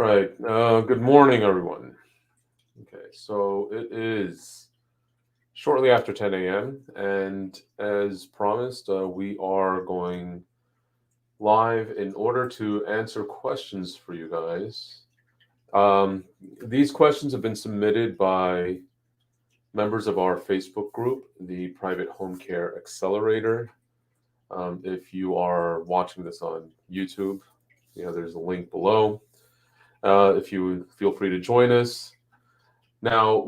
Right. Good morning, everyone. Okay, so it is shortly after 10 a.m. And as promised, we are going live in order to answer questions for you guys. Um, these questions have been submitted by members of our Facebook group, the Private Home Care Accelerator. If you are watching this on YouTube, there's a link below. If you would feel free to join us. Now,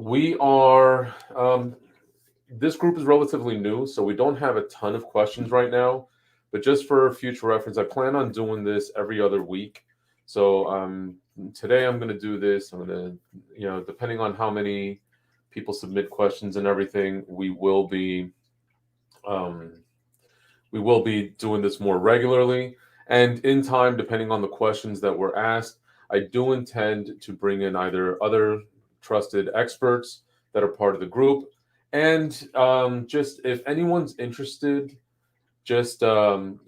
this group is relatively new, so we don't have a ton of questions right now. But just for future reference, I plan on doing this every other week. So today I'm going to do this. I'm going to, depending on how many people submit questions and everything, um, we will be doing this more regularly. And in time, depending on the questions that were asked, I do intend to bring in either other trusted experts that are part of the group. And just if anyone's interested, just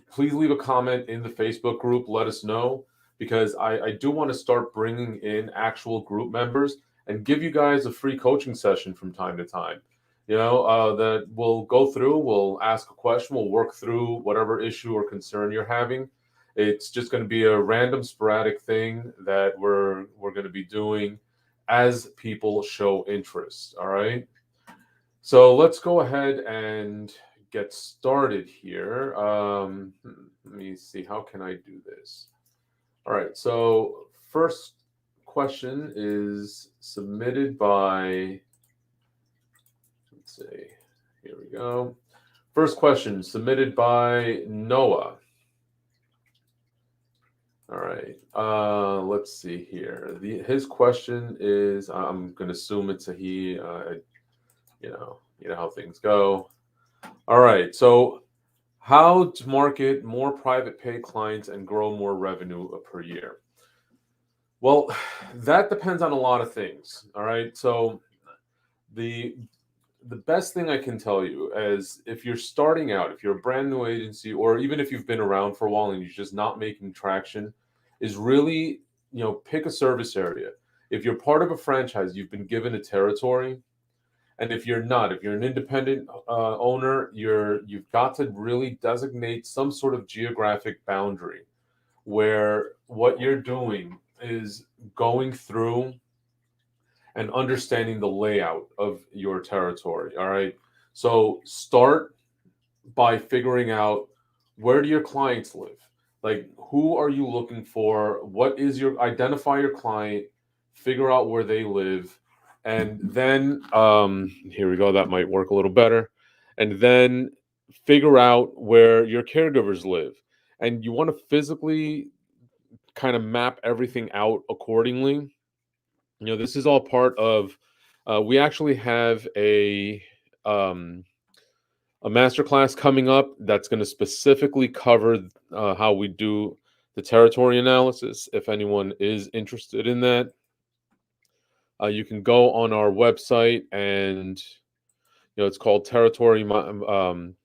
please leave a comment in the Facebook group. Let us know because I do want to start bringing in actual group members and give you guys a free coaching session from time to time. That we'll go through, we'll ask a question, we'll work through whatever issue or concern you're having. It's just going to be a random, sporadic thing that we're going to be doing as people show interest. All right. So let's go ahead and get started here. Let me see. How can I do this? All right. So first question is submitted by. Let's see. Here we go. First question submitted by Noah. All right. Let's see here. His question is. I'm going to assume it's a he. You know how things go. All right. So, how to market more private pay clients and grow more revenue per year? Well, that depends on a lot of things. All right. So, the the best thing I can tell you is if you're starting out, if you're a brand new agency, or even if you've been around for a while and you're just not making traction, is really pick a service area. If you're part of a franchise, you've been given a territory. And if you're not, if you're an independent owner, you've got to really designate some sort of geographic boundary where what you're doing is going through and understanding the layout of your territory. All right. So start by figuring out, where do your clients live? Like, who are you looking for? What is your identify your client, figure out where they live, and then here we go. That might work a little better. And then figure out where your caregivers live. And you want to physically kind of map everything out accordingly. This is all part of. We actually have um, a masterclass coming up that's going to specifically cover how we do the territory analysis. If anyone is interested in that, you can go on our website, and it's called Territory Optimization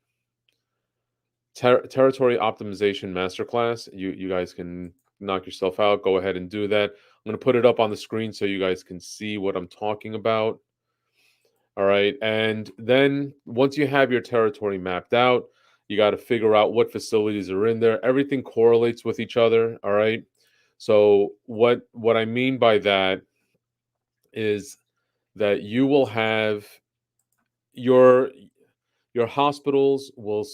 Masterclass. You guys can knock yourself out. Go ahead and do that. I'm going to put it up on the screen so you guys can see what I'm talking about. All right. And then once you have your territory mapped out, you got to figure out what facilities are in there. Everything correlates with each other. All right. So what I mean by that is that you will have your your hospitals will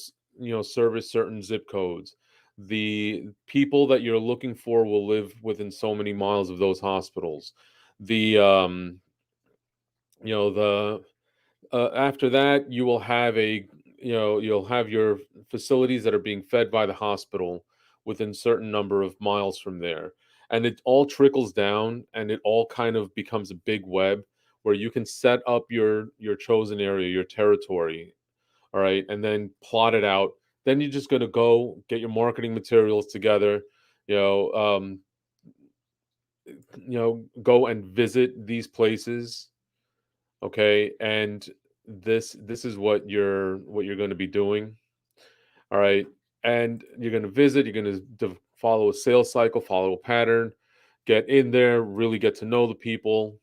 service certain zip codes. The people that you're looking for will live within so many miles of those hospitals. The you know the After that, you will have you'll have your facilities that are being fed by the hospital within certain number of miles from there, and it all trickles down, and it all kind of becomes a big web where you can set up your chosen area, your territory. All right, and then plot it out. Then you're just going to go get your marketing materials together. you know um go and visit these places. Okay, and this is what you're going to be doing. All right, and you're going to visit, you're going to follow a sales cycle, follow a pattern, get in there, really get to know the people,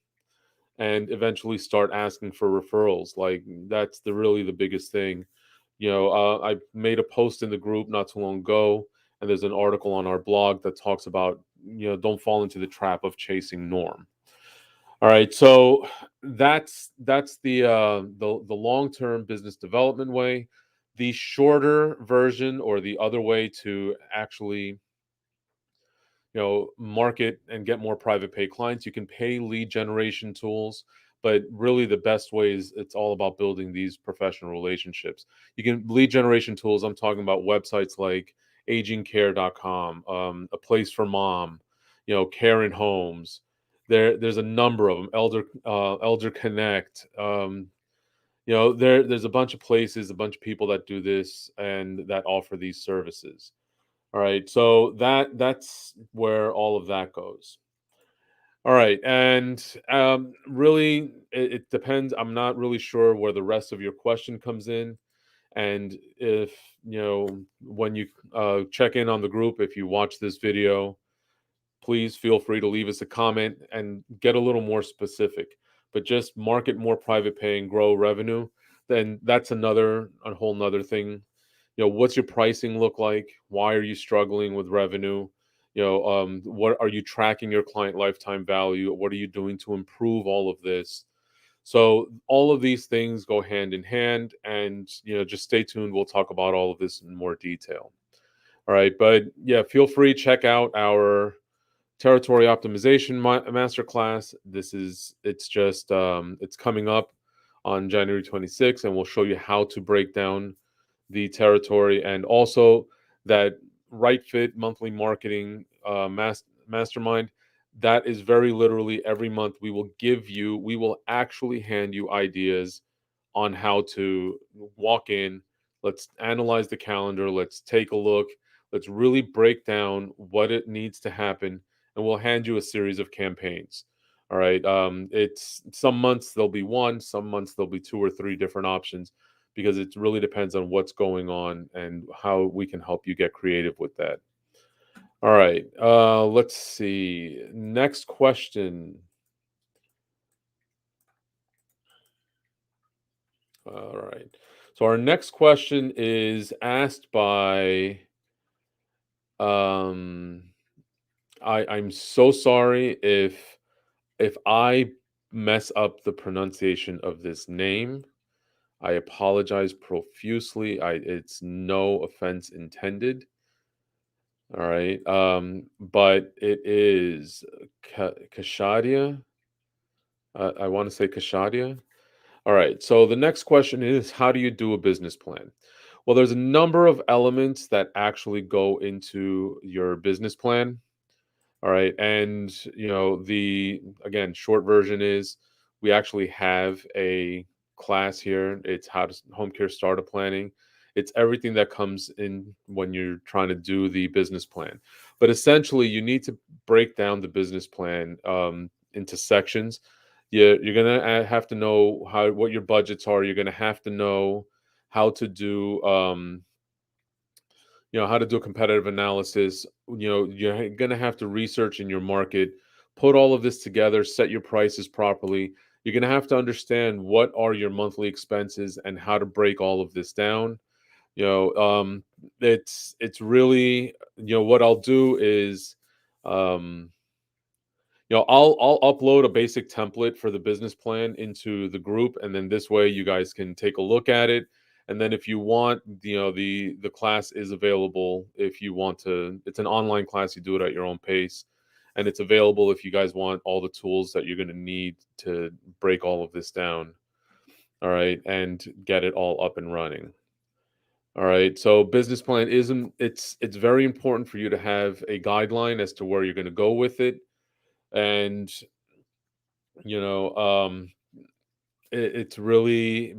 and eventually start asking for referrals. Like that's the biggest thing. I made a post in the group not too long ago, and there's an article on our blog that talks about don't fall into the trap of chasing norm. All right, so that's the long term business development way. The shorter version, or the other way to actually market and get more private pay clients, you can pay lead generation tools, but really the best way is it's all about building these professional relationships. You can lead generation tools, I'm talking about websites like agingcare.com, a place for mom, care in homes. There's a number of them, elder connect. There's a bunch of places, a bunch of people that do this and that offer these services. All right, so that's where all of that goes. All right, and really, it depends. I'm not really sure where the rest of your question comes in, and if when you check in on the group, if you watch this video, please feel free to leave us a comment and get a little more specific. But just market more private pay and grow revenue, then that's a whole nother thing. What's your pricing look like? Why are you struggling with revenue? What are you tracking your client lifetime value? What are you doing to improve all of this? So all of these things go hand in hand, and just stay tuned. We'll talk about all of this in more detail. All right, but yeah, feel free, check out our territory optimization masterclass. It's coming up on January 26th, and we'll show you how to break down the territory, and also that right fit monthly marketing mastermind. That is very literally every month we will actually hand you ideas on how to walk in. Let's analyze the calendar. Let's take a look. Let's really break down what it needs to happen, and we'll hand you a series of campaigns. All right. It's some months there'll be one, some months there'll be two or three different options, because it really depends on what's going on and how we can help you get creative with that. All right. Let's see. Next question. All right. So our next question is asked by um I'm so sorry if I mess up the pronunciation of this name. I apologize profusely. It's no offense intended. All right. But it is Kashadia. I want to say Kashadia. All right. So the next question is, how do you do a business plan? Well, there's a number of elements that actually go into your business plan. All right. And, the, again, short version is we actually have a class here. It's how to home care startup planning. It's everything that comes in when you're trying to do the business plan. But essentially, you need to break down the business plan into sections. You're going to have to know what your budgets are. You're going to have to know how to do, how to do a competitive analysis. You're going to have to research in your market, put all of this together, set your prices properly. You're going to have to understand what are your monthly expenses and how to break all of this down. It's really, what I'll do is, um, I'll upload a basic template for the business plan into the group, and then this way you guys can take a look at it. And then if you want, the class is available if you want to. It's an online class. You do it at your own pace, and it's available if you guys want all the tools that you're going to need to break all of this down. All right, and get it all up and running. All right. So business plan isn't it's very important for you to have a guideline as to where you're going to go with it. And you know it's really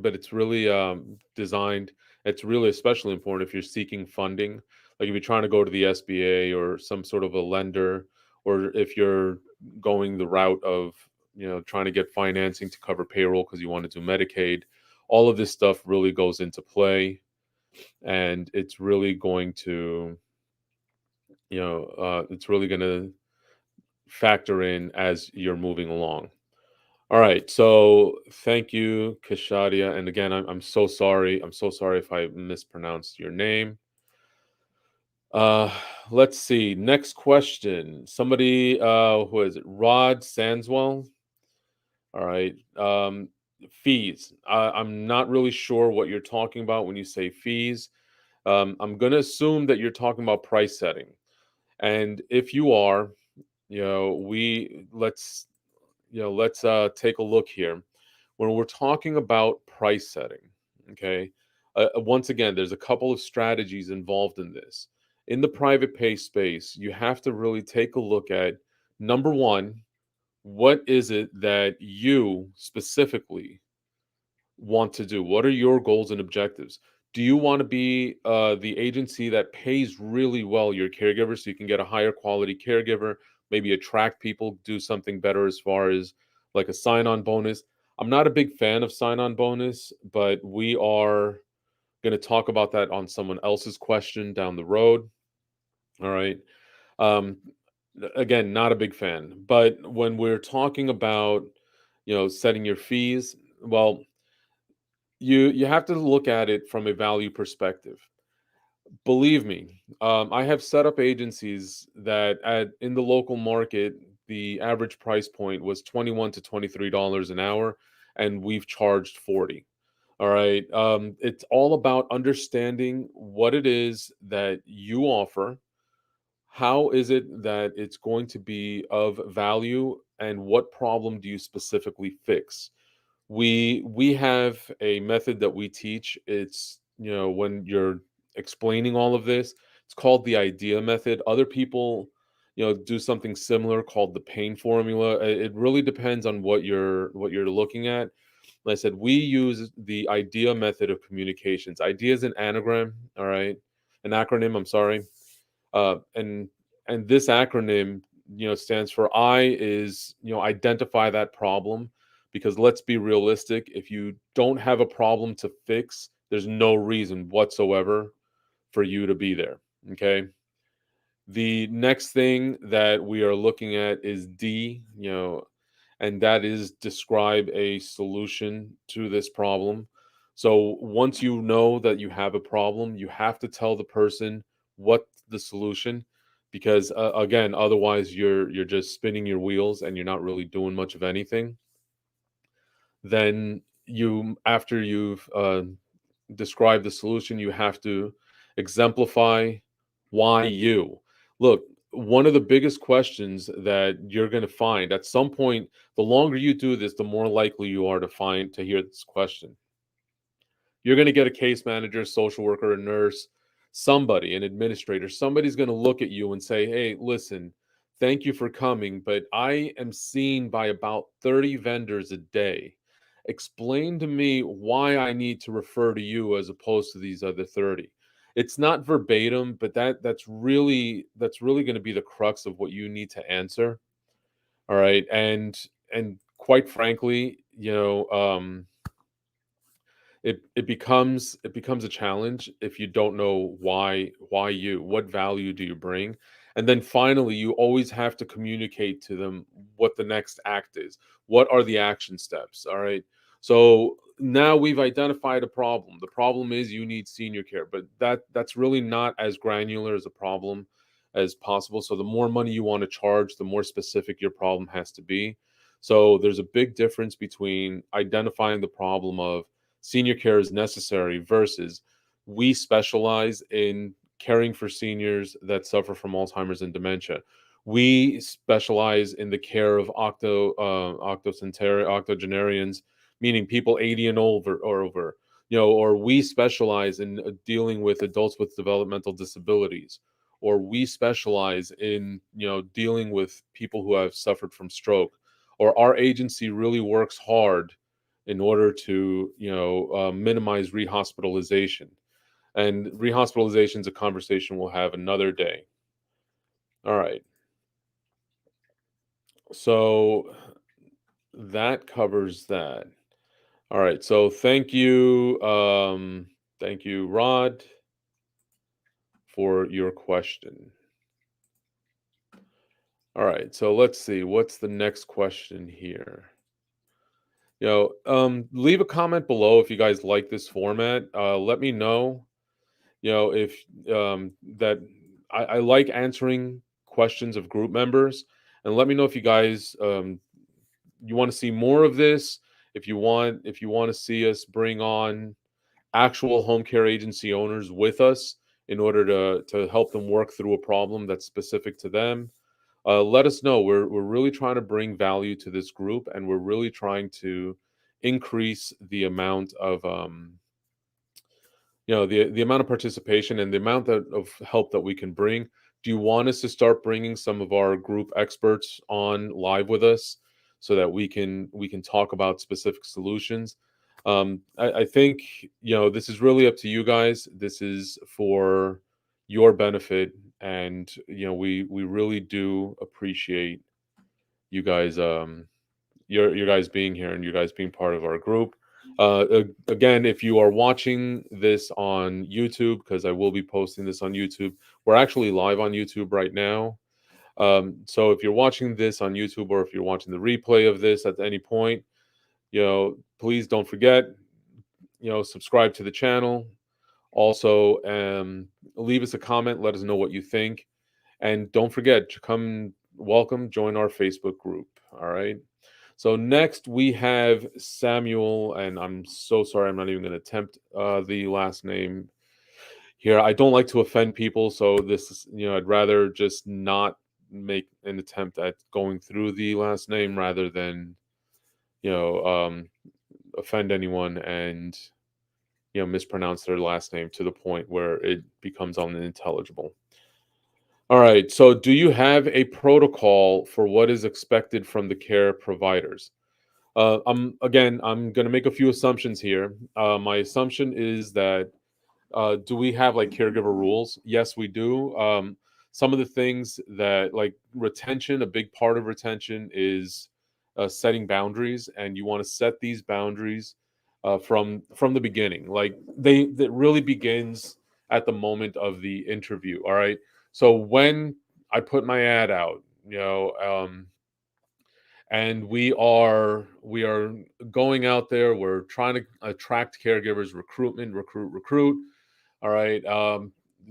designed. It's really especially important if you're seeking funding, like if you're trying to go to the SBA or some sort of a lender, or if you're going the route of trying to get financing to cover payroll because you want to do Medicaid. All of this stuff really goes into play, and it's really going to it's really going to factor in as you're moving along. All right. So thank you, Kashadia. And again, I'm so sorry. I'm so sorry if I mispronounced your name. Uh, let's see. Next question. Somebody, who is it? Rod Sanswell. All right. Fees. I'm not really sure what you're talking about when you say fees. I'm going to assume that you're talking about price setting. And if you are, we let's take a look here. When we're talking about price setting, okay, once again, there's a couple of strategies involved in this. In the private pay space, you have to really take a look at number one, what is it that you specifically want to do? What are your goals and objectives? Do you want to be the agency that pays really well your caregiver so you can get a higher quality caregiver, maybe attract people, do something better as far as like a sign on bonus? I'm not a big fan of sign on bonus, but we are going to talk about that on someone else's question down the road. All right. Um, Again, not a big fan. But when we're talking about, setting your fees, well, you have to look at it from a value perspective. Believe me, I have set up agencies that at in the local market, the average price point was $21 to $23 an hour, and we've charged 40. All right. It's all about understanding what it is that you offer. How is it that it's going to be of value, and what problem do you specifically fix? We have a method that we teach. It's, when you're explaining all of this, it's called the idea method. Other people, do something similar called the pain formula. It really depends on what you're looking at. Like I said, we use the idea method of communications. Idea is an anagram, all right? An acronym, I'm sorry. And this acronym, stands for I is, identify that problem, because let's be realistic, if you don't have a problem to fix, there's no reason whatsoever for you to be there. Okay. The next thing that we are looking at is D, and that is describe a solution to this problem. So once you know that you have a problem, you have to tell the person what the solution, because again, otherwise you're just spinning your wheels and you're not really doing much of anything. Then after you've described the solution, you have to exemplify why you. Look, one of the biggest questions that you're going to find at some point, the longer you do this, the more likely you are to hear this question. You're going to get a case manager, social worker, a nurse, somebody, an administrator. Somebody's going to look at you and say, hey, listen, thank you for coming, but I am seen by about 30 vendors a day. Explain to me why I need to refer to you as opposed to these other 30. It's not verbatim, but that's really going to be the crux of what you need to answer. All right. And quite frankly, it becomes a challenge if you don't know what value do you bring. And then finally, you always have to communicate to them what the next act is. What are the action steps? All right. So now we've identified a problem. The problem is you need senior care, but that's really not as granular as a problem as possible. So the more money you want to charge, the more specific your problem has to be. So there's a big difference between identifying the problem of senior care is necessary versus we specialize in caring for seniors that suffer from Alzheimer's and dementia. We specialize in the care of octogenarians, meaning people 80 and over, or we specialize in dealing with adults with developmental disabilities, or we specialize in, dealing with people who have suffered from stroke, or our agency really works hard in order to, minimize rehospitalization. And rehospitalization is a conversation we'll have another day. All right. So that covers that. All right. So thank you, Rod, for your question. All right, so let's see. What's the next question here? Leave a comment below if you guys like this format. Let me know, if that I like answering questions of group members, and let me know if you guys you want to see more of this. If you want to see us bring on actual home care agency owners with us in order to help them work through a problem that's specific to them. Let us know. We're really trying to bring value to this group, and we're really trying to increase the amount of the amount of participation and the amount of help that we can bring. Do you want us to start bringing some of our group experts on live with us so that we can talk about specific solutions? I think this is really up to you guys. This is for your benefit, and we really do appreciate you guys your guys being here and you guys being part of our group. Again, if you are watching this on YouTube, because I will be posting this on YouTube, we're actually live on YouTube right now. So if you're watching this on YouTube, or if you're watching the replay of this at any point, please don't forget, subscribe to the channel. Also, leave us a comment. Let us know what you think. And don't forget to join our Facebook group. All right. So next we have Samuel, and I'm so sorry, I'm not even going to attempt the last name here. I don't like to offend people, so this is, I'd rather just not make an attempt at going through the last name rather than, you know, um, offend anyone and mispronounce their last name to the point where it becomes unintelligible. All right. So, do you have a protocol for what is expected from the care providers? I'm going to make a few assumptions here. My assumption is that do we have like caregiver rules? Yes, we do. Some of the things that, like retention, a big part of retention is setting boundaries, and you want to set these boundaries from the beginning. Like that really begins at the moment of the interview. All right. So when I put my ad out, and we are going out there, we're trying to attract caregivers, recruit. All right.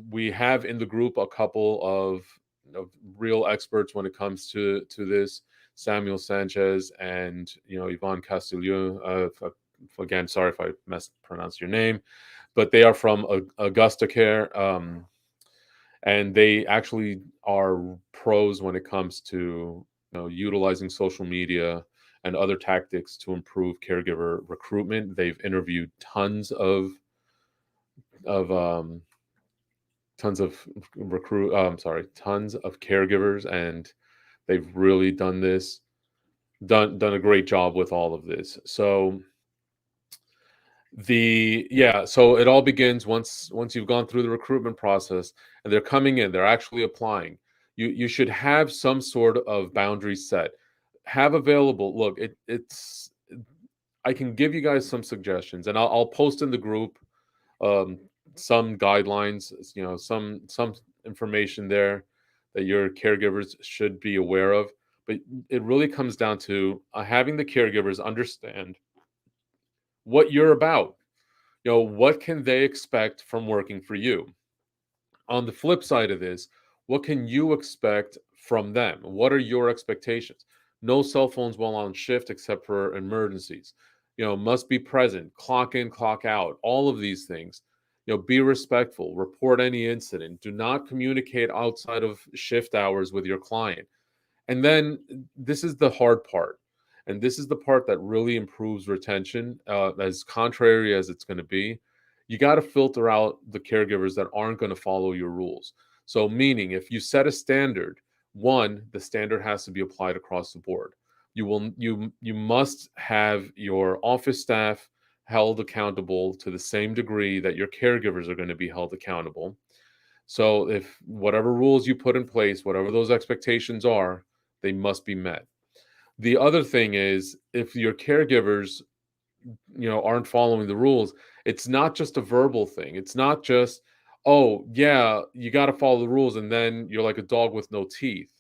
We have in the group a couple of real experts when it comes to this: Samuel Sanchez and Yvonne Castillo. Again, sorry if I mispronounced your name, but they are from Augusta Care, and they actually are pros when it comes to utilizing social media and other tactics to improve caregiver recruitment. They've interviewed of um, tons of tons of caregivers, and they've really done a great job with all of this. So so it all begins once you've gone through the recruitment process and they're coming in, they're actually applying. You should have some sort of boundary set. Have available. Look, it's I can give you guys some suggestions, and I'll post in the group um, some guidelines, some information there that your caregivers should be aware of. But it really comes down to having the caregivers understand what you're about. What can they expect from working for you? On the flip side of this, what can you expect from them? What are your expectations? No cell phones while on shift except for emergencies. Must be present, clock in, clock out, all of these things. Be respectful, report any incident, do not communicate outside of shift hours with your client. And then this is the hard part. And this is the part that really improves retention, as contrary as it's going to be. You got to filter out the caregivers that aren't going to follow your rules. So, meaning if you set a standard, one, the standard has to be applied across the board. You must have your office staff held accountable to the same degree that your caregivers are going to be held accountable. So if whatever rules you put in place, whatever those expectations are, they must be met. The other thing is, if your caregivers, aren't following the rules, it's not just a verbal thing. It's not just, oh, yeah, you got to follow the rules, and then you're like a dog with no teeth.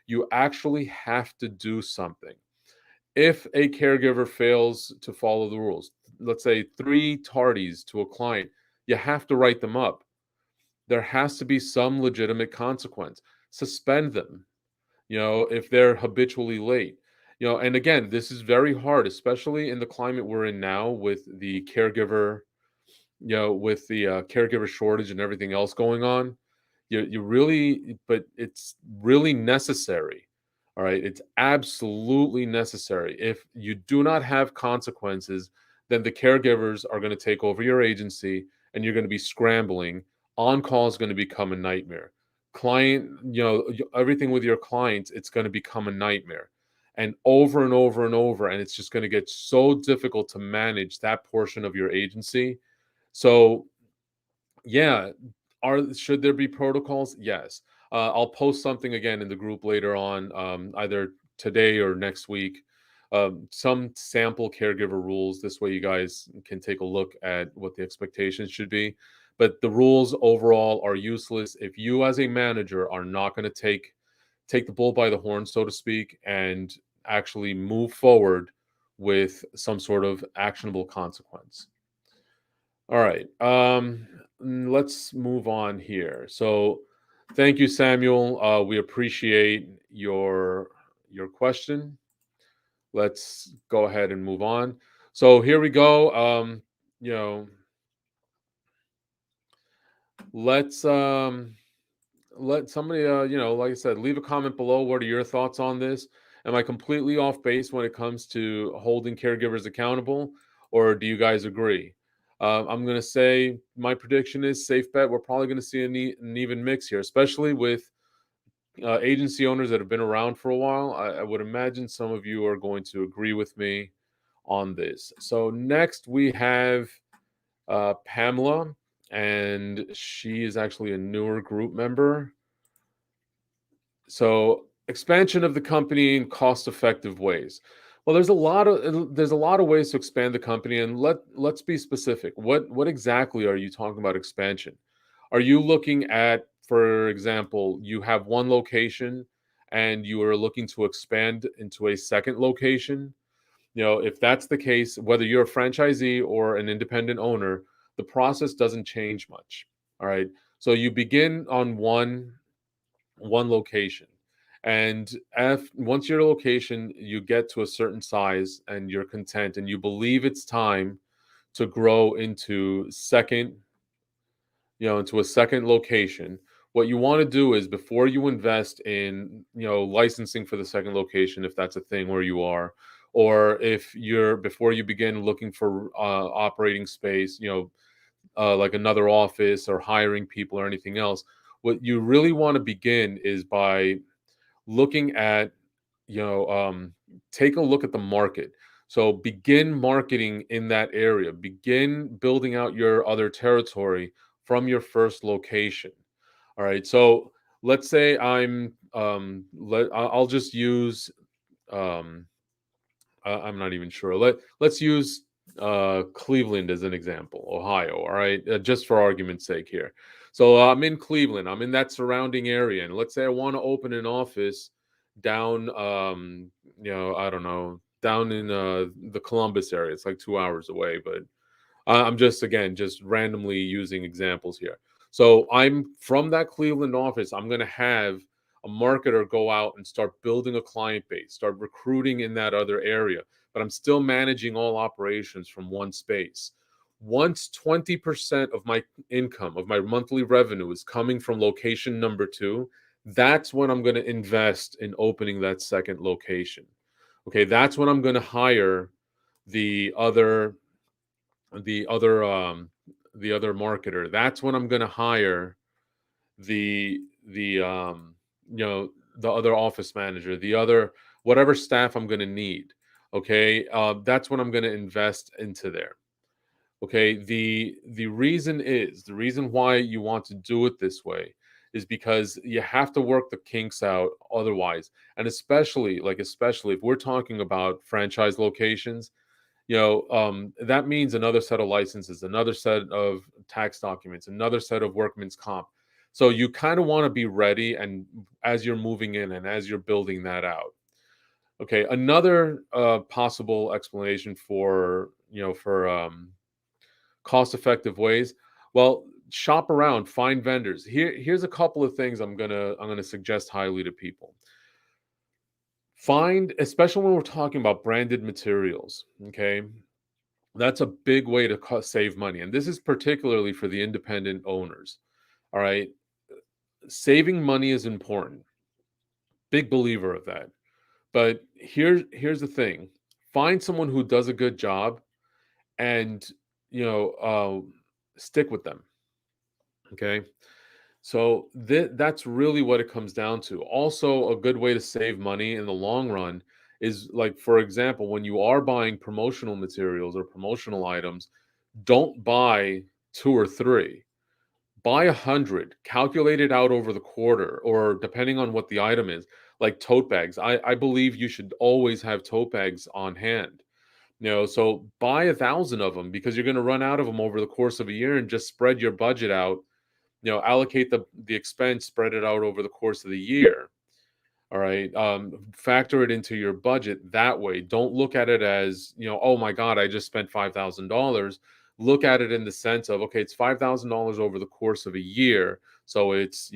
You actually have to do something. If a caregiver fails to follow the rules, let's say 3 tardies to a client, you have to write them up. There has to be some legitimate consequence. Suspend them, if they're habitually late. And again, this is very hard, especially in the climate we're in now with the caregiver shortage and everything else going on. You really, but it's really necessary. All right, it's absolutely necessary. If you do not have consequences, then the caregivers are going to take over your agency, and you're going to be scrambling. On call is going to become a nightmare. Client, everything with your clients, it's going to become a nightmare, and over and over and over, and it's just going to get so difficult to manage that portion of your agency. So yeah, should there be protocols? Yes. I'll post something again in the group later on, either today or next week. Some sample caregiver rules. This way, you guys can take a look at what the expectations should be. But the rules overall are useless if you, as a manager, are not going to take the bull by the horn, so to speak, and actually move forward with some sort of actionable consequence. All right. Let's move on here. So, thank you, Samuel. We appreciate your question. Let's go ahead and move on. So here we go. You know, let's let somebody like I said, leave a comment below. What are your thoughts on this? Am I completely off base when it comes to holding caregivers accountable, or do you guys agree? I'm going to say my prediction is safe bet. We're probably going to see an even mix here, especially with agency owners that have been around for a while. I would imagine some of you are going to agree with me on this. So next we have Pamela, and she is actually a newer group member. So expansion of the company in cost-effective ways. Well, there's a lot of ways to expand the company, and let's be specific. What exactly are you talking about expansion? Are you looking at, for example, you have one location and you are looking to expand into a second location? If that's the case, whether you're a franchisee or an independent owner, the process doesn't change much. All right. So you begin on one location, and once your location, you get to a certain size and you're content and you believe it's time to grow into a second location. What you want to do is, before you invest in licensing for the second location, if that's a thing where you are, or if you're before you begin looking for operating space, like another office or hiring people or anything else, what you really want to begin is by looking at, take a look at the market. So begin marketing in that area, begin building out your other territory from your first location. All right. So let's say I'll just use, um, I'm not even sure. Let's use Cleveland as an example, Ohio. All right, just for argument's sake here. So I'm in Cleveland. I'm in that surrounding area, and let's say I want to open an office down, I don't know, down in the Columbus area. It's like 2 hours away, but I'm just randomly using examples here. So I'm from that Cleveland office. I'm going to have a marketer go out and start building a client base, start recruiting in that other area, but I'm still managing all operations from one space. Once 20% of my income, of my monthly revenue, is coming from location number two, that's when I'm going to invest in opening that second location. Okay, that's when I'm going to hire the other the other um the other marketer. That's when I'm going to hire the you know the other office manager, the other whatever staff I'm going to need. Okay, that's when I'm going to invest into there. Okay, the reason why you want to do it this way is because you have to work the kinks out otherwise. And especially if we're talking about franchise locations, that means another set of licenses, another set of tax documents, another set of workman's comp. So you kind of want to be ready, and as you're moving in and as you're building that out. Okay, another possible explanation for cost effective ways. Well, shop around, find vendors. Here's a couple of things I'm gonna suggest highly to people. Find, especially when we're talking about branded materials. Okay, that's a big way to save money, and this is particularly for the independent owners. All right, saving money is important. Big believer of that. But here's the thing: find someone who does a good job, and you know, stick with them. Okay, so that's really what it comes down to. Also, a good way to save money in the long run is, like, for example, when you are buying promotional materials or promotional items, don't buy two or three. Buy 100, calculate it out over the quarter, or depending on what the item is, like tote bags. I believe you should always have tote bags on hand. So buy 1,000 of them, because you're going to run out of them over the course of a year, and just spread your budget out. Allocate the expense, spread it out over the course of the year. All right. Factor it into your budget that way. Don't look at it as, oh my God, I just spent $5,000. Look at it in the sense of, okay, it's $5,000 over the course of a year. So it's,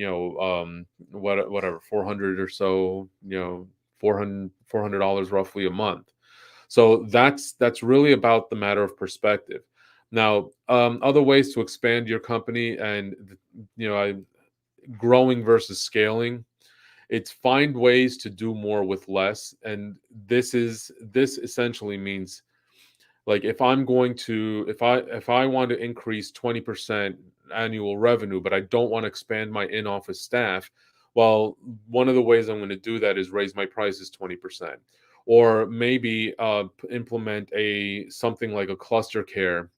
whatever, 400 or so, 400 dollars roughly a month. So that's really about the matter of perspective. Now, other ways to expand your company, and, I growing versus scaling, it's find ways to do more with less. And this essentially means, like, if I want to increase 20% annual revenue, but I don't want to expand my in-office staff, well, one of the ways I'm going to do that is raise my prices 20%. Or maybe implement a something like a cluster care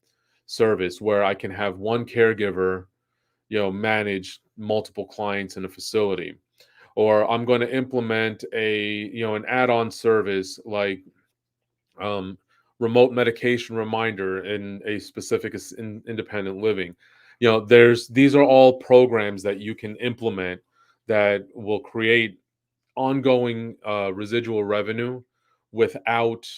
service, where I can have one caregiver manage multiple clients in a facility. Or I'm going to implement an add-on service, like, um, remote medication reminder in a specific independent living. These are all programs that you can implement that will create ongoing residual revenue without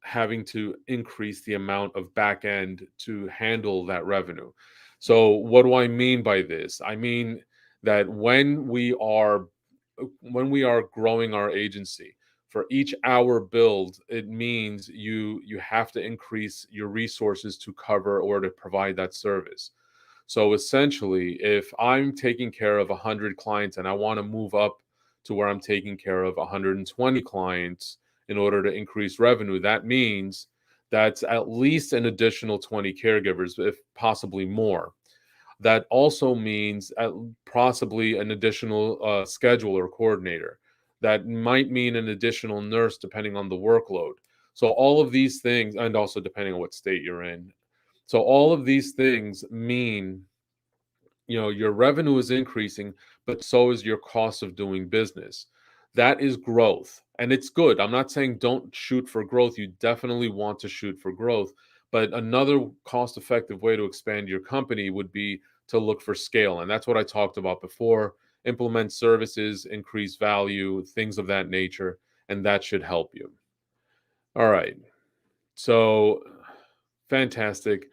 having to increase the amount of back end to handle that revenue. So what do I mean by this? I mean that when we are growing our agency, for each hour billed, it means you have to increase your resources to cover or to provide that service. So essentially, if I'm taking care of 100 clients and I want to move up to where I'm taking care of 120 clients in order to increase revenue, that means that's at least an additional 20 caregivers, if possibly more. That also means possibly an additional scheduler coordinator. That might mean an additional nurse, depending on the workload. So all of these things, and also depending on what state you're in. So all of these things mean, your revenue is increasing, but so is your cost of doing business. That is growth, and it's good. I'm not saying don't shoot for growth. You definitely want to shoot for growth, but another cost effective way to expand your company would be to look for scale. And that's what I talked about before: implement services, increase value, things of that nature, and that should help you. All right, so fantastic.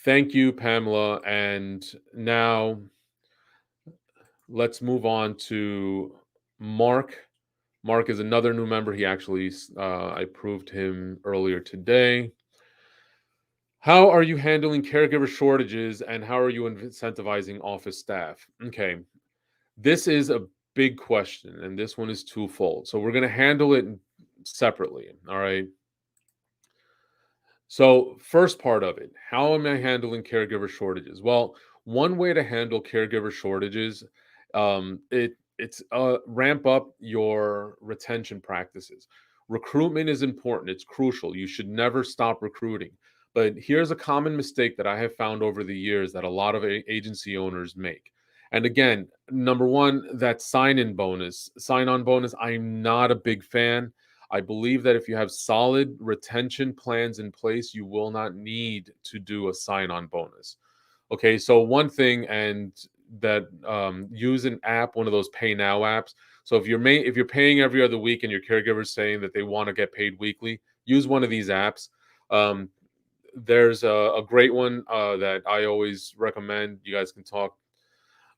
Thank you, Pamela. And now let's move on to Mark. Mark is another new member. He actually, I approved him earlier today. How are you handling caregiver shortages, and how are you incentivizing office staff? Okay, this is a big question, and this one is twofold. So we're going to handle it separately. All right. So, first part of it, how am I handling caregiver shortages? Well, one way to handle caregiver shortages, it's ramp up your retention practices. Recruitment is important; it's crucial. You should never stop recruiting. But here's a common mistake that I have found over the years that a lot of agency owners make. And again, number one, that sign-on bonus. I'm not a big fan. I believe that if you have solid retention plans in place, you will not need to do a sign on bonus. Okay, so one thing, and use an app, one of those pay now apps. So if you're paying every other week and your caregiver is saying that they want to get paid weekly, use one of these apps. Um, there's a great one that I always recommend. You guys can talk.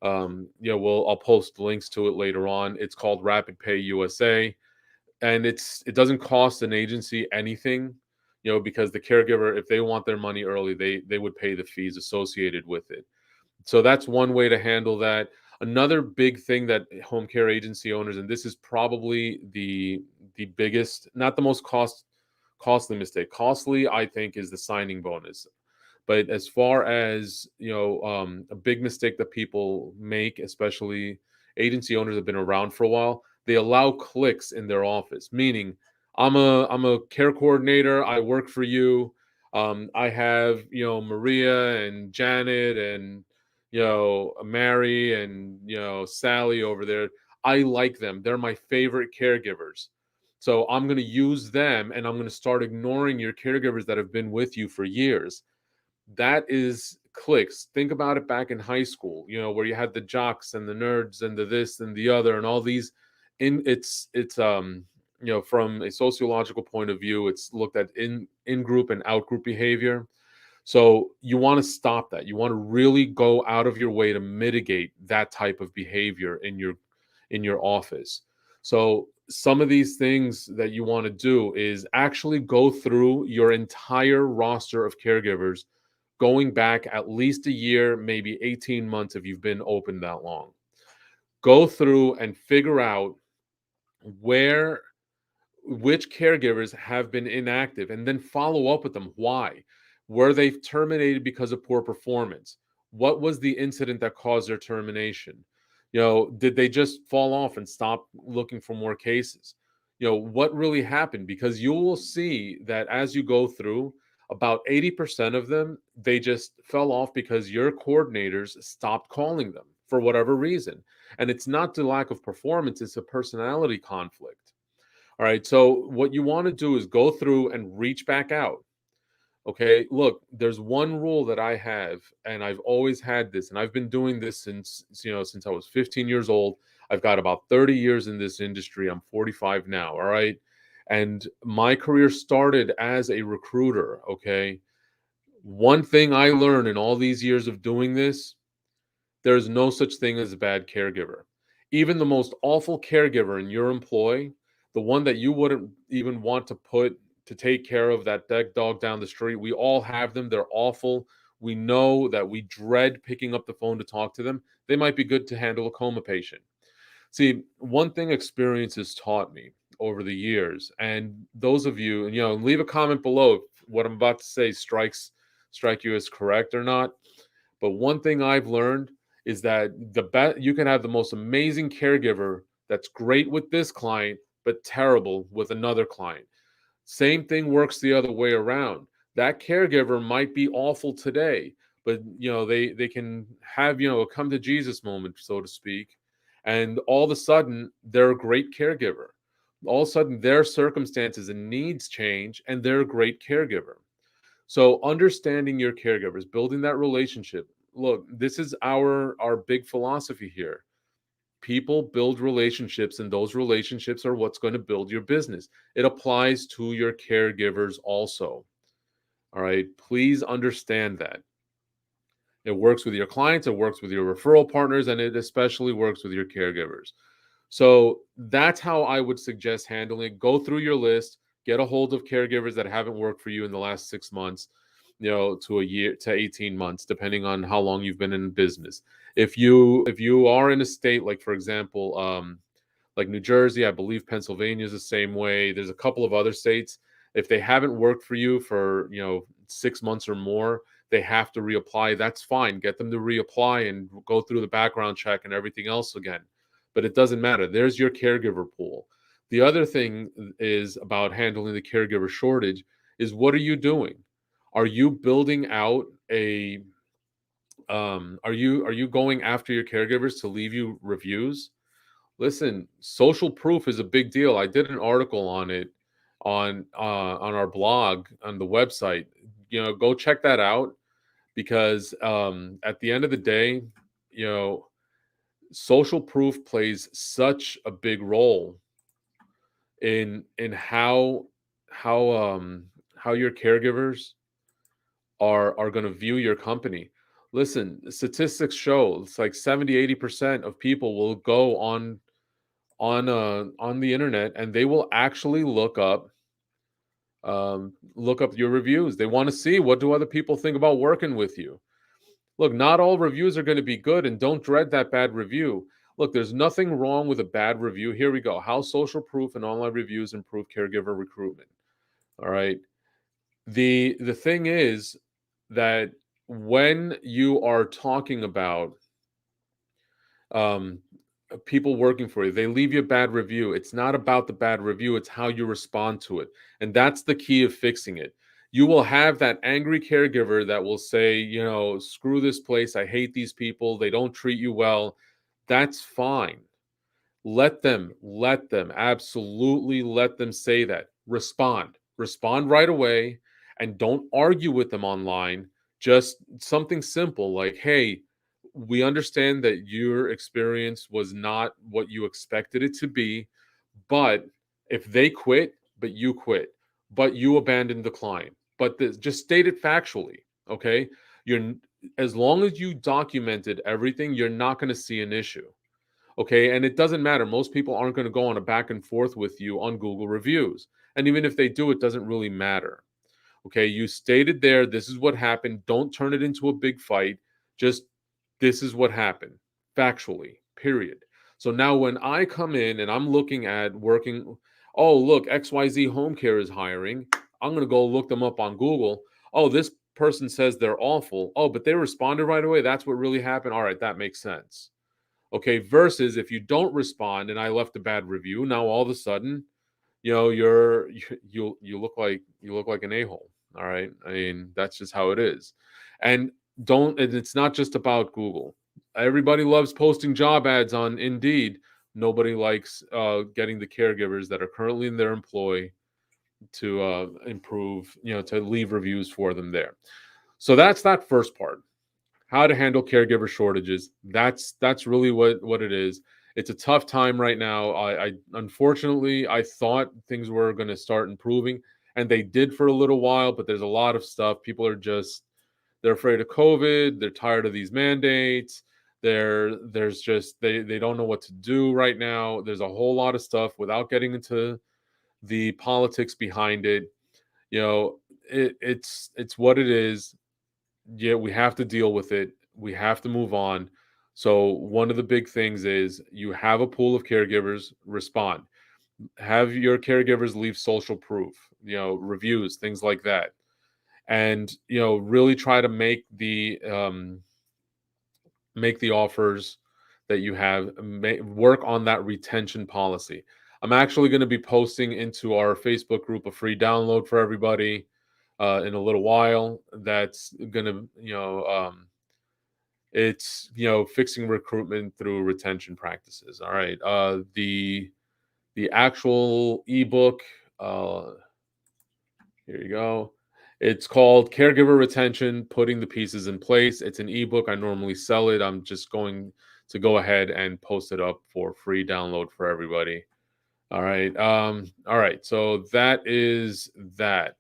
I'll post links to it later on. It's called Rapid Pay USA, and it doesn't cost an agency anything, because the caregiver, if they want their money early, they would pay the fees associated with it. So that's one way to handle that. Another big thing that home care agency owners, and this is probably the biggest, not the most costly mistake. Costly, I think, is the signing bonus. But as far as a big mistake that people make, especially agency owners that have been around for a while, they allow clicks in their office. Meaning, I'm a care coordinator. I work for you. I have Maria and Janet and Mary and Sally over there. I like them. They're my favorite caregivers. So I'm going to use them, and I'm going to start ignoring your caregivers that have been with you for years. That is clicks. Think about it back in high school, where you had the jocks and the nerds and the this and the other and all these. From a sociological point of view, it's looked at in group and out group behavior. So you want to stop that. You want to really go out of your way to mitigate that type of behavior in your office. So some of these things that you want to do is actually go through your entire roster of caregivers, going back at least a year, maybe 18 months if you've been open that long. Go through and figure out where which caregivers have been inactive, and then follow up with them. Why? Were they terminated because of poor performance? What was the incident that caused their termination? Did they just fall off and stop looking for more cases? What really happened? Because you will see that as you go through, about 80% of them, they just fell off because your coordinators stopped calling them for whatever reason. And it's not the lack of performance, it's a personality conflict. All right. So what you want to do is go through and reach back out. Okay. Look, there's one rule that I have, and I've always had this, and I've been doing this since I was 15 years old. I've got about 30 years in this industry. I'm 45 now. All right. And my career started as a recruiter. Okay. One thing I learned in all these years of doing this: there's no such thing as a bad caregiver. Even the most awful caregiver in your employ, the one that you wouldn't even want to put to take care of that dead dog down the street, we all have them. They're awful. We know that we dread picking up the phone to talk to them. They might be good to handle a coma patient. See, one thing experience has taught me over the years, and those of you, and leave a comment below if what I'm about to say strike you as correct or not. But one thing I've learned is that you can have the most amazing caregiver that's great with this client, but terrible with another client. Same thing works the other way around. That caregiver might be awful today, but they can have a come to Jesus moment, so to speak, and all of a sudden they're a great caregiver. All of a sudden their circumstances and needs change, and they're a great caregiver. So understanding your caregivers, building that relationship. Look, this is our big philosophy here. People build relationships, and those relationships are what's going to build your business. It applies to your caregivers also. All right. Please understand that. It works with your clients, it works with your referral partners, and it especially works with your caregivers. So that's how I would suggest handling it. Go through your list, get a hold of caregivers that haven't worked for you in the last 6 months, to a year to 18 months, depending on how long you've been in business. If you are in a state like, for example, like New Jersey, I believe Pennsylvania is the same way. There's a couple of other states. If they haven't worked for you for 6 months or more, they have to reapply. That's fine. Get them to reapply and go through the background check and everything else again. But it doesn't matter. There's your caregiver pool. The other thing is about handling the caregiver shortage is, what are you doing? Are you building out a are you going after your caregivers to leave you reviews? Listen, social proof is a big deal. I did an article on it on our blog on the website. Go check that out, because at the end of the day, social proof plays such a big role in how how your caregivers are going to view your company. Listen, statistics show it's like 70-80% of people will go on the internet, and they will actually look up your reviews. They want to see, what do other people think about working with you. Look, not all reviews are going to be good, and don't dread that bad review. Look, there's nothing wrong with a bad review. Here we go. How social proof and online reviews improve caregiver recruitment. All right. The thing is that when you are talking about um, people working for you, they leave you a bad review. It's not about the bad review, it's how you respond to it. And that's the key of fixing it. You will have that angry caregiver that will say, screw this place. I hate these people. They don't treat you well. That's fine. Absolutely let them say that. Respond right away, and don't argue with them online. Just something simple like, hey, we understand that your experience was not what you expected it to be, but if they quit, but you quit, but you abandoned the client, but just state it factually, okay? You're As long as you documented everything, you're not going to see an issue. Okay. And it doesn't matter. Most people aren't going to go on a back and forth with you on Google reviews. And even if they do, it doesn't really matter. Okay. You stated there, this is what happened. Don't turn it into a big fight. Just, this is what happened factually, period. So now when I come in and I'm looking at working, oh, look, XYZ Home Care is hiring. I'm going to go look them up on Google. Oh, this person says they're awful. Oh, but they responded right away. That's what really happened. All right. That makes sense. Okay, versus if you don't respond and I left a bad review, now all of a sudden, you look like an a-hole. All right. I mean, that's just how it is. And it's not just about Google. Everybody loves posting job ads on Indeed. Nobody likes getting the caregivers that are currently in their employ to improve, to leave reviews for them there. So that's that first part, how to handle caregiver shortages. That's really what it is. It's a tough time right now. I unfortunately, I thought things were going to start improving, and they did for a little while, but there's a lot of stuff. People are just, they're afraid of COVID. They're tired of these mandates. There's just, they don't know what to do right now. There's a whole lot of stuff without getting into the politics behind it. It's what it is. Yeah, we have to deal with it. We have to move on. So one of the big things is, you have a pool of caregivers, respond. Have your caregivers leave social proof, reviews, things like that. And, really try to make the offers that you have, work on that retention policy. I'm actually going to be posting into our Facebook group a free download for everybody in a little while. That's going to, it's, fixing recruitment through retention practices. All right. The actual ebook, uh, here you go. It's called Caregiver Retention, Putting the Pieces in Place. It's an ebook. I normally sell it. I'm just going to go ahead and post it up for free download for everybody. All right. All right. So that is that.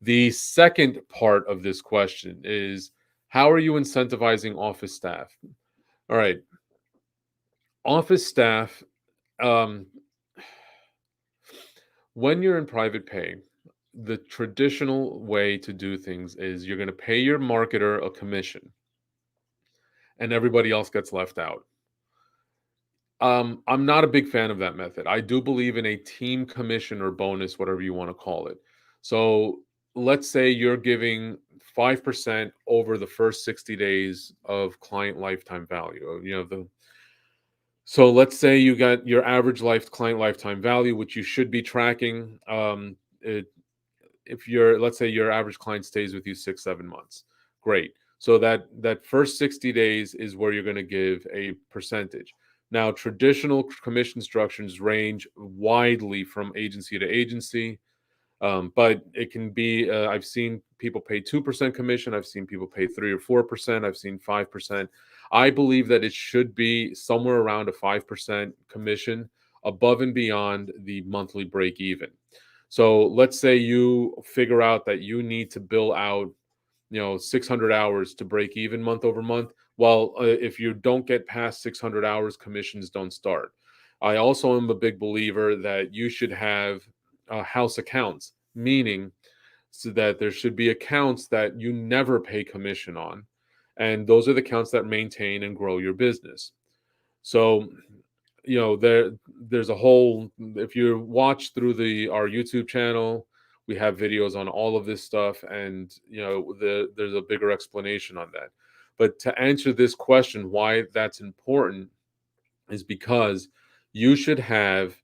The second part of this question is, how are you incentivizing office staff? All right. Office staff, um, when you're in private pay, the traditional way to do things is you're going to pay your marketer a commission, and everybody else gets left out. I'm not a big fan of that method. I do believe in a team commission or bonus, whatever you want to call it. So let's say you're giving 5% over the first 60 days of client lifetime value. So let's say you got your average client lifetime value, which you should be tracking. If let's say your average client stays with you 6-7 months, great. So that first 60 days is where you're going to give a percentage. Now, traditional commission structures range widely from agency to agency, but it can be, I've seen people pay 2% commission. I've seen people pay 3 or 4%. I've seen 5%. I believe that it should be somewhere around a 5% commission above and beyond the monthly break even. So let's say you figure out that you need to bill out, 600 hours to break even month over month. Well, if you don't get past 600 hours, commissions don't start. I also am a big believer that you should have house accounts, meaning so that there should be accounts that you never pay commission on. And those are the accounts that maintain and grow your business. So, there's a whole, if you watch through our YouTube channel, we have videos on all of this stuff, and there's a bigger explanation on that. But to answer this question, why that's important is because you should have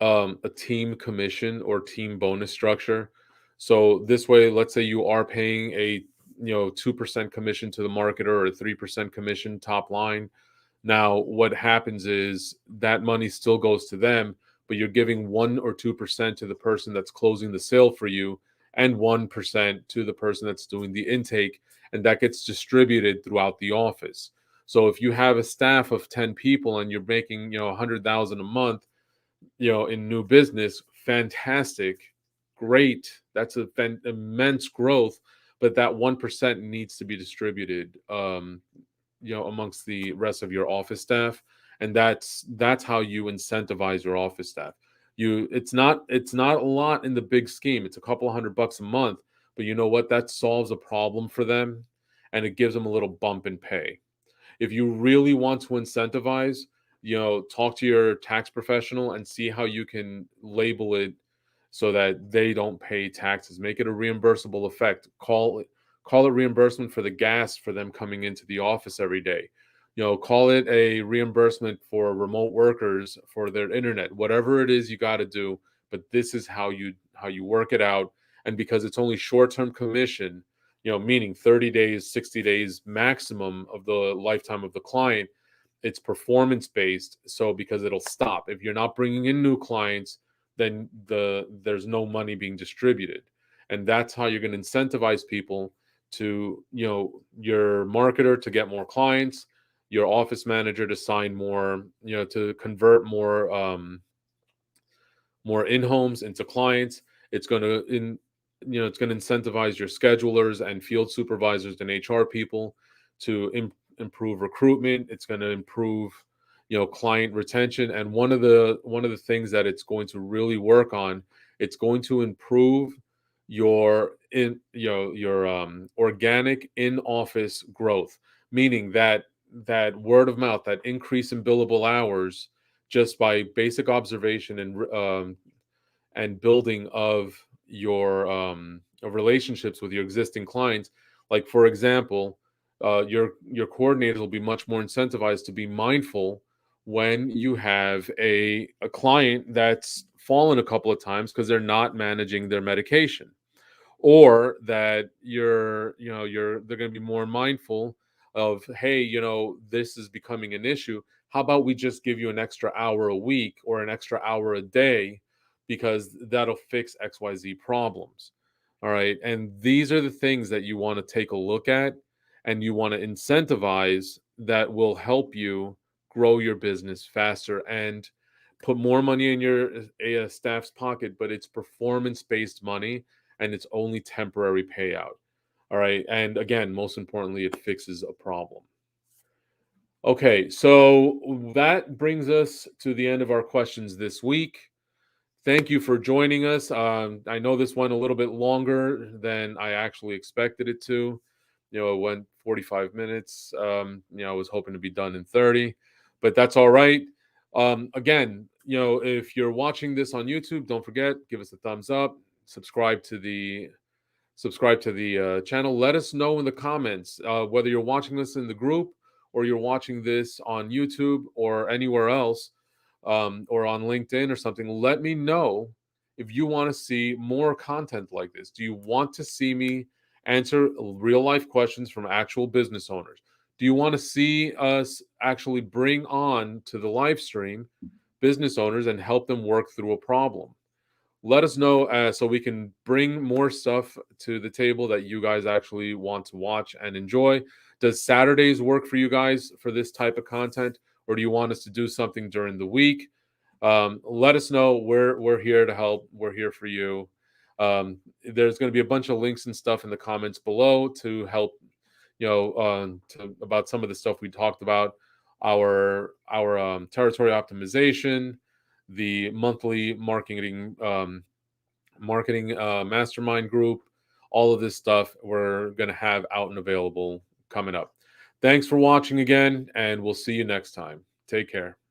a team commission or team bonus structure. So this way, let's say you are paying a 2% commission to the marketer or a 3% commission top line. Now, what happens is that money still goes to them, but you're giving 1 or 2% to the person that's closing the sale for you, and 1% to the person that's doing the intake, and that gets distributed throughout the office. So if you have a staff of 10 people and you're making 100,000 a month, in new business, fantastic, great. That's immense growth, but that 1% needs to be distributed, amongst the rest of your office staff, and that's how you incentivize your office staff. It's not a lot in the big scheme. It's a couple of $100 a month, but you know what? That solves a problem for them, and it gives them a little bump in pay. If you really want to incentivize, talk to your tax professional and see how you can label it so that they don't pay taxes. Make it a reimbursable effect. Call it reimbursement for the gas for them coming into the office every day. Call it a reimbursement for remote workers for their internet. Whatever it is you got to do, but this is how you work it out. And because it's only short-term commission, meaning 30 days, 60 days maximum of the lifetime of the client, it's performance based. So because it'll stop. If you're not bringing in new clients, then there's no money being distributed. And that's how you're going to incentivize people to, your marketer to get more clients, your office manager to sign more, to convert more in homes into clients. It's going to it's going to incentivize your schedulers and field supervisors and HR people to improve recruitment. It's going to improve client retention. And one of the things that it's going to really work on, it's going to improve your organic in office growth, meaning that word of mouth, that increase in billable hours, just by basic observation and building of relationships with your existing clients. Like, for example, your coordinators will be much more incentivized to be mindful when you have a client that's fallen a couple of times because they're not managing their medication, or that they're going to be more mindful of, hey, this is becoming an issue. How about we just give you an extra hour a week or an extra hour a day, because that'll fix XYZ problems. All right, and these are the things that you want to take a look at, and you want to incentivize, that will help you grow your business faster and put more money in your staff's pocket. But it's performance based money, and it's only temporary payout. All right. And again, most importantly, it fixes a problem. Okay. So that brings us to the end of our questions this week. Thank you for joining us. I know this went a little bit longer than I actually expected it to. It went 45 minutes. I was hoping to be done in 30, but that's all right. Again, if you're watching this on YouTube, don't forget, give us a thumbs up, subscribe to the channel. Let us know in the comments whether you're watching this in the group or you're watching this on YouTube or anywhere else, or on LinkedIn or something. Let me know if you want to see more content like this. Do you want to see me answer real life questions from actual business owners? Do you want to see us actually bring on to the live stream business owners and help them work through a problem? let us know so we can bring more stuff to the table that you guys actually want to watch and enjoy. Does Saturdays work for you guys for this type of content, or do you want us to do something during the week? Let us know. We're here to help. We're here for you. There's going to be a bunch of links and stuff in the comments below to help, about some of the stuff we talked about, our territory optimization, the monthly marketing mastermind group, all of this stuff we're going to have out and available coming up. Thanks for watching again, and we'll see you next time. Take care.